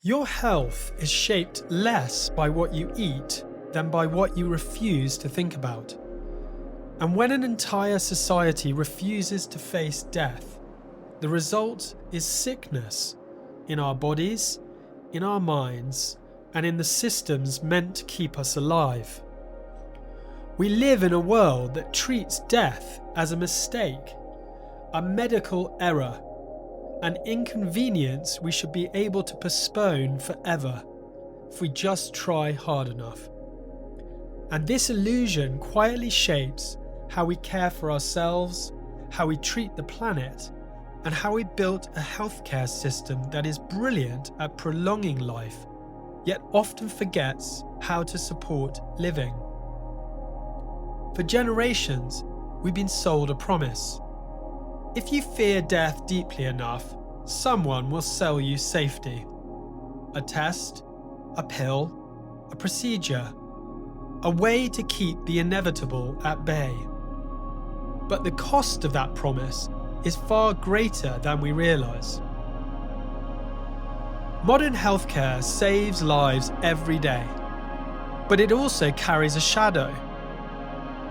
Your health is shaped less by what you eat than by what you refuse to think about. And when an entire society refuses to face death, the result is sickness in our bodies, in our minds, and in the systems meant to keep us alive. We live in a world that treats death as a mistake, a medical error, an inconvenience we should be able to postpone forever if we just try hard enough. And this illusion quietly shapes how we care for ourselves, how we treat the planet, and how we built a healthcare system that is brilliant at prolonging life, yet often forgets how to support living. For generations, we've been sold a promise. If you fear death deeply enough, someone will sell you safety. A test, a pill, a procedure, a way to keep the inevitable at bay. But the cost of that promise is far greater than we realise. Modern healthcare saves lives every day, but it also carries a shadow,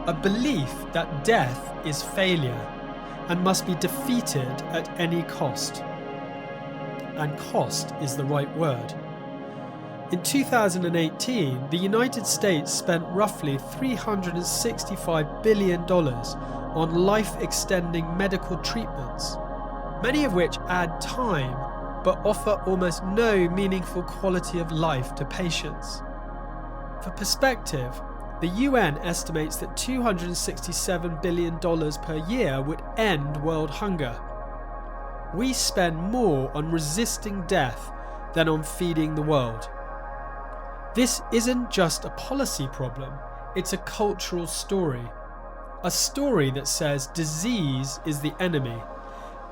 a belief that death is failure and must be defeated at any cost. And cost is the right word. In 2018, the United States spent roughly $365 billion on life-extending medical treatments, many of which add time but offer almost no meaningful quality of life to patients. For perspective, the UN estimates that $267 billion per year would end world hunger. We spend more on resisting death than on feeding the world. This isn't just a policy problem, it's a cultural story. A story that says disease is the enemy,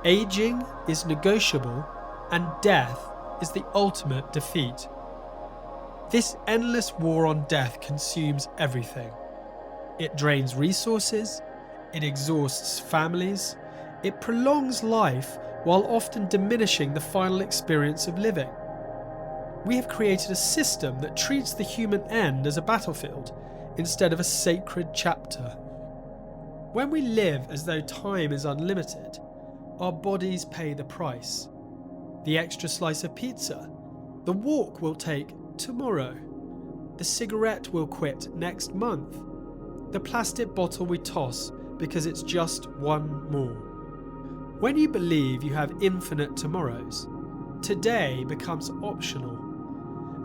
aging is negotiable, and death is the ultimate defeat. This endless war on death consumes everything. It drains resources, it exhausts families, it prolongs life while often diminishing the final experience of living. We have created a system that treats the human end as a battlefield instead of a sacred chapter. When we live as though time is unlimited, our bodies pay the price. The extra slice of pizza, the walk we'll take tomorrow, the cigarette we'll quit next month, the plastic bottle we toss because it's just one more. When you believe you have infinite tomorrows, today becomes optional,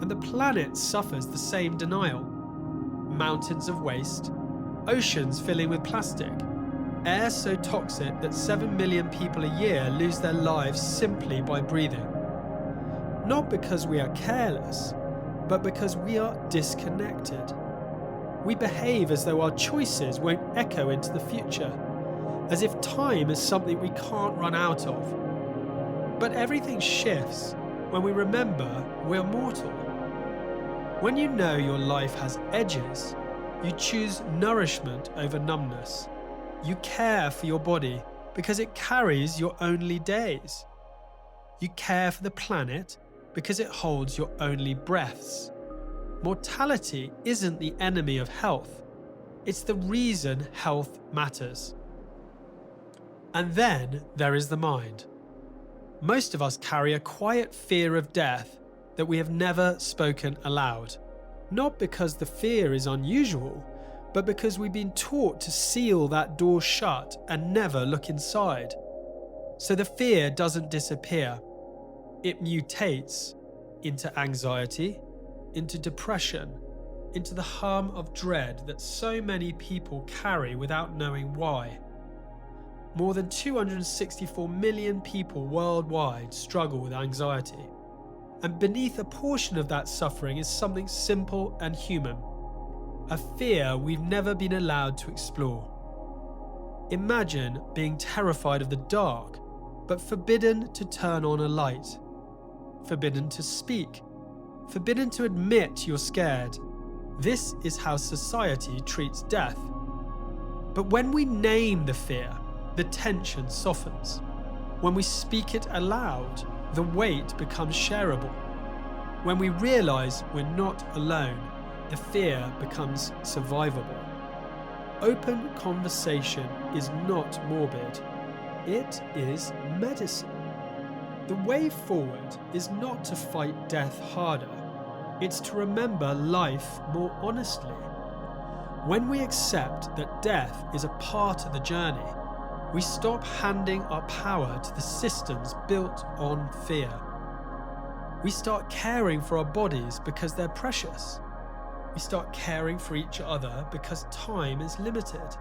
and the planet suffers the same denial. Mountains of waste, oceans filling with plastic, air so toxic that 7 million people a year lose their lives simply by breathing. Not because we are careless, but because we are disconnected. We behave as though our choices won't echo into the future, as if time is something we can't run out of. But everything shifts when we remember we're mortal. When you know your life has edges, you choose nourishment over numbness. You care for your body because it carries your only days. You care for the planet because it holds your only breaths. Mortality isn't the enemy of health. It's the reason health matters. And then there is the mind. Most of us carry a quiet fear of death that we have never spoken aloud. Not because the fear is unusual, but because we've been taught to seal that door shut and never look inside. So the fear doesn't disappear. It mutates into anxiety, into depression, into the hum of dread that so many people carry without knowing why. More than 264 million people worldwide struggle with anxiety. And beneath a portion of that suffering is something simple and human. A fear we've never been allowed to explore. Imagine being terrified of the dark, but forbidden to turn on a light. Forbidden to speak. Forbidden to admit you're scared. This is how society treats death. But when we name the fear, the tension softens. When we speak it aloud, the weight becomes shareable. When we realise we're not alone, the fear becomes survivable. Open conversation is not morbid, it is medicine. The way forward is not to fight death harder, it's to remember life more honestly. When we accept that death is a part of the journey, we stop handing our power to the systems built on fear. We start caring for our bodies because they're precious. We start caring for each other because time is limited.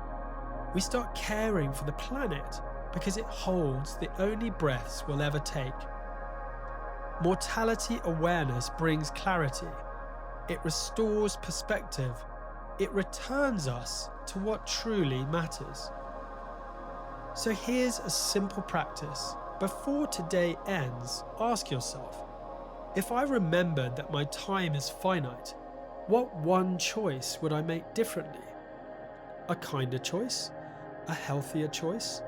We start caring for the planet because it holds the only breaths we'll ever take. Mortality awareness brings clarity. It restores perspective. It returns us to what truly matters. So here's a simple practice. Before today ends, ask yourself, if I remembered that my time is finite, what one choice would I make differently? A kinder choice? A healthier choice?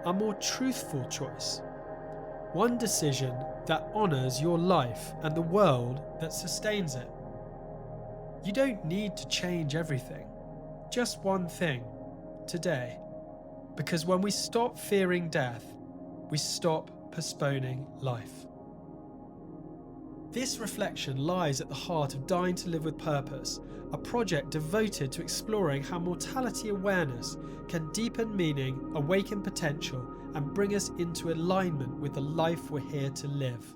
A more truthful choice? One decision that honours your life and the world that sustains it. You don't need to change everything, just one thing, today. Because when we stop fearing death, we stop postponing life. This reflection lies at the heart of Dying to Live with Purpose, a project devoted to exploring how mortality awareness can deepen meaning, awaken potential, and bring us into alignment with the life we're here to live.